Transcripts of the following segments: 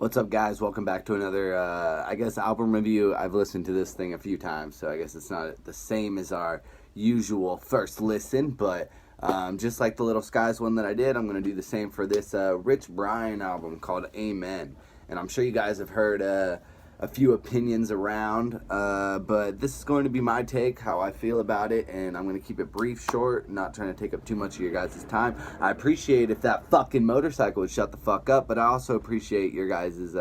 What's up, guys? Welcome back to another, I guess, album review. I've listened to this thing a few times, so I guess it's not the same as our usual first listen, but just like the Little Skies one that I did, I'm going to do the same for this Rich Brian album called Amen. And I'm sure you guys have heard a few opinions around, but this is going to be my take, how I feel about it, and I'm going to keep it brief, short, not trying to take up too much of your guys' time. I appreciate if that fucking motorcycle would shut the fuck up, but I also appreciate your guys'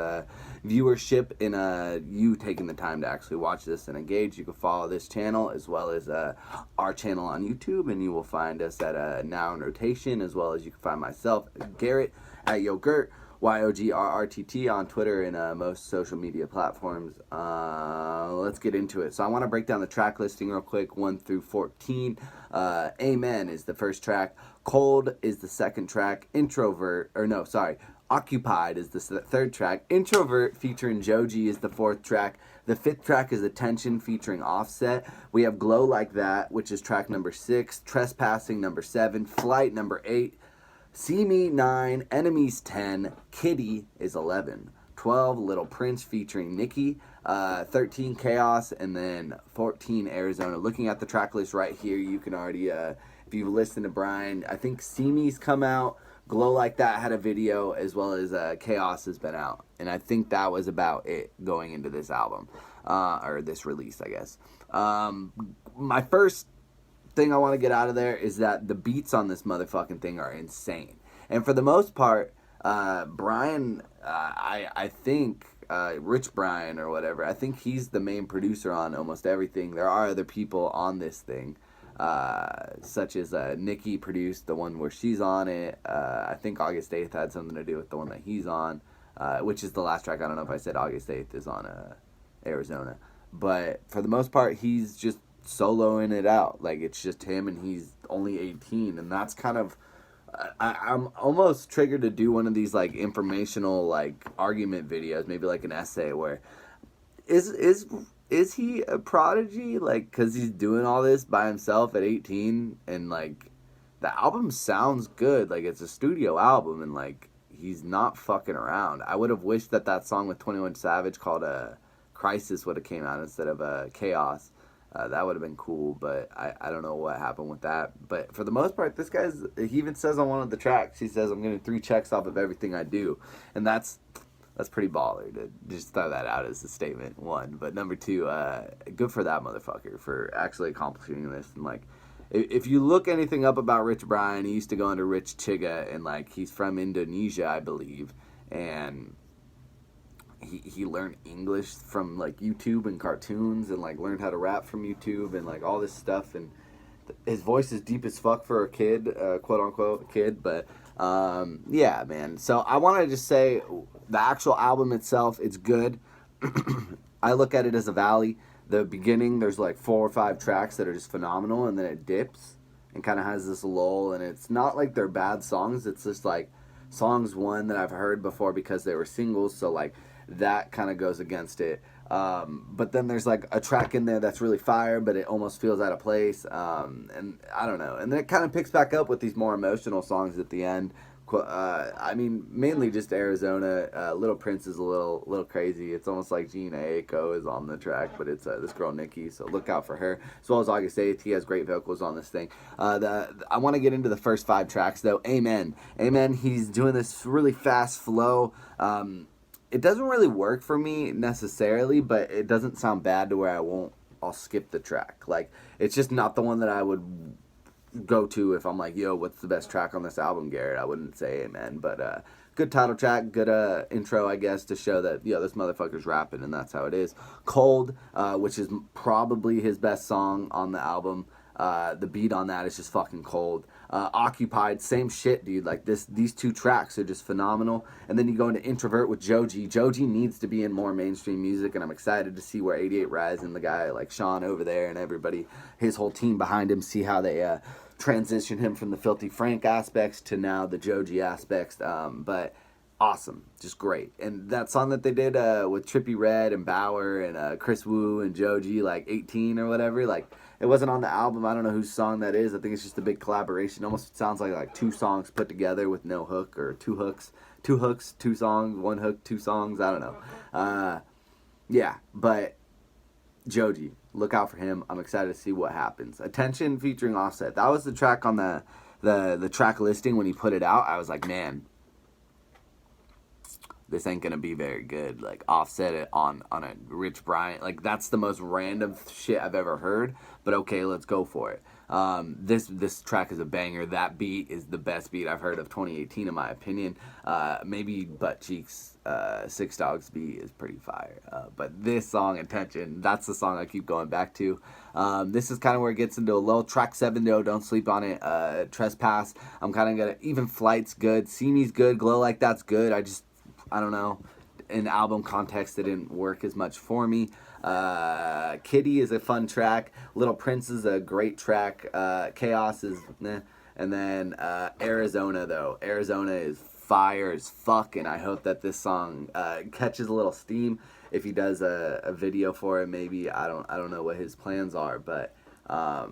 viewership and you taking the time to actually watch this and engage. You can follow this channel as well as our channel on YouTube, and you will find us at Now in Rotation, as well as you can find myself, Garrett, at Yogurt, YOGRRTT on Twitter and most social media platforms. Let's get into it. So I want to break down the track listing real quick, 1 through 14. Amen is the first track. Cold is the second track. Occupied is the third track. Introvert featuring Joji is the fourth track. The fifth track is Attention featuring Offset. We have Glow Like That, which is track number 6. Trespassing, number 7. Flight, number 8. See Me 9, Enemies 10, Kitty is 11, 12 Little Prince featuring Nicki, 13 Chaos, and then 14 Arizona. Looking at the track list right here, you can already, if you've listened to Brian, I think See Me's come out, Glow Like That had a video, as well as Chaos has been out. And I think that was about it going into this album, or this release, I guess. My first thing I want to get out of there is that the beats on this motherfucking thing are insane. And for the most part, Brian, I think, Rich Brian or whatever, I think he's the main producer on almost everything. There are other people on this thing, such as Nicki produced the one where she's on it. I think August 8th had something to do with the one that he's on, which is the last track. I don't know if I said August 8th is on Arizona. But for the most part, he's just soloing it out. Like, it's just him, and he's only 18, and that's kind of, I'm almost triggered to do one of these like informational like argument videos, maybe like an essay where is he a prodigy, like, because he's doing all this by himself at 18, and like the album sounds good, like it's a studio album, and like he's not fucking around. I would have wished that song with 21 Savage called Crisis would have came out instead of Chaos. That would have been cool, but I don't know what happened with that. But for the most part, this guy's, he even says on one of the tracks, he says, I'm getting 3 checks off of everything I do. And that's pretty baller to just throw that out as a statement, 1. But number 2, good for that motherfucker for actually accomplishing this. And like, if you look anything up about Rich Brian, he used to go under Rich Chiga, and like, he's from Indonesia, I believe. And he learned English from like YouTube and cartoons, and like learned how to rap from YouTube and like all this stuff, and his voice is deep as fuck for a kid, quote unquote kid. But yeah, man, so I want to just say the actual album itself, it's good. I look at it as a valley. The beginning, there's like 4 or 5 tracks that are just phenomenal, and then it dips and kind of has this lull, and it's not like they're bad songs, it's just like songs, one, that I've heard before because they were singles, so like that kind of goes against it. But then there's like a track in there that's really fire, but it almost feels out of place. And I don't know. And then it kind of picks back up with these more emotional songs at the end. I mean, mainly just Arizona. Little Prince is a little crazy. It's almost like Gina Aiko is on the track, but it's this girl Nicki, so look out for her. As well as August 8th, he has great vocals on this thing. I want to get into the first 5 tracks though. Amen. He's doing this really fast flow. It doesn't really work for me necessarily, but it doesn't sound bad to where I'll skip the track. Like, it's just not the one that I would go to if I'm like, yo, what's the best track on this album, Garrett? I wouldn't say Amen, but good title track, good intro, I guess, to show that, yo, this motherfucker's rapping, and that's how it is. Cold, which is probably his best song on the album. The beat on that is just fucking cold. Occupied, same shit, dude. Like, these 2 tracks are just phenomenal. And then you go into Introvert with Joji. Joji needs to be in more mainstream music, and I'm excited to see where 88 Rise and the guy like Sean over there and everybody, his whole team behind him, see how they transition him from the Filthy Frank aspects to now the Joji aspects. But awesome, just great. And that song that they did with Trippie Redd and Bauer and Chris Wu and Joji, like 18 or whatever, like, it wasn't on the album. I don't know whose song that is. I think it's just a big collaboration. It almost sounds like 2 songs put together with no hook, or 2 hooks 2 hooks, 2 songs, 1 hook, 2 songs. I don't know. Yeah, but Joji, look out for him. I'm excited to see what happens. Attention featuring Offset. That was the track on the track listing when he put it out. I was like, man, this ain't gonna be very good. Like, Offset it on a Rich Brian. Like, that's the most random shit I've ever heard. But okay, let's go for it. This track is a banger. That beat is the best beat I've heard of 2018 in my opinion. Maybe Butt Cheeks, Six Dogs beat is pretty fire. But this song, Attention, that's the song I keep going back to. This is kind of where it gets into a low. Track 7 though, don't sleep on it. Trespass, I'm kind of gonna, Even Flight's good. See Me's good. Glow Like That's good. I don't know. In album context, it didn't work as much for me. Kitty is a fun track. Little Prince is a great track. Chaos is meh. And then Arizona though. Arizona is fire as fuck, and I hope that this song catches a little steam. If he does a video for it, maybe. I don't know what his plans are, but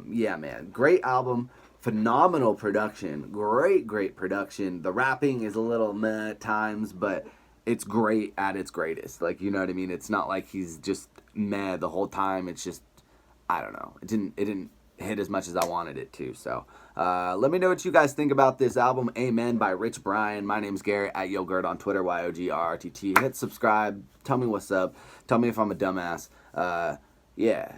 yeah, man, great album. Phenomenal production. Great production. The rapping is a little meh at times, but it's great at its greatest. Like, you know what I mean? It's not like he's just meh the whole time. It's just, I don't know. It didn't hit as much as I wanted it to. So let me know what you guys think about this album, Amen by Rich Brian. My name's Garrett, at Yogurt on Twitter, YOGRRTT. Hit subscribe. Tell me what's up. Tell me if I'm a dumbass. Yeah.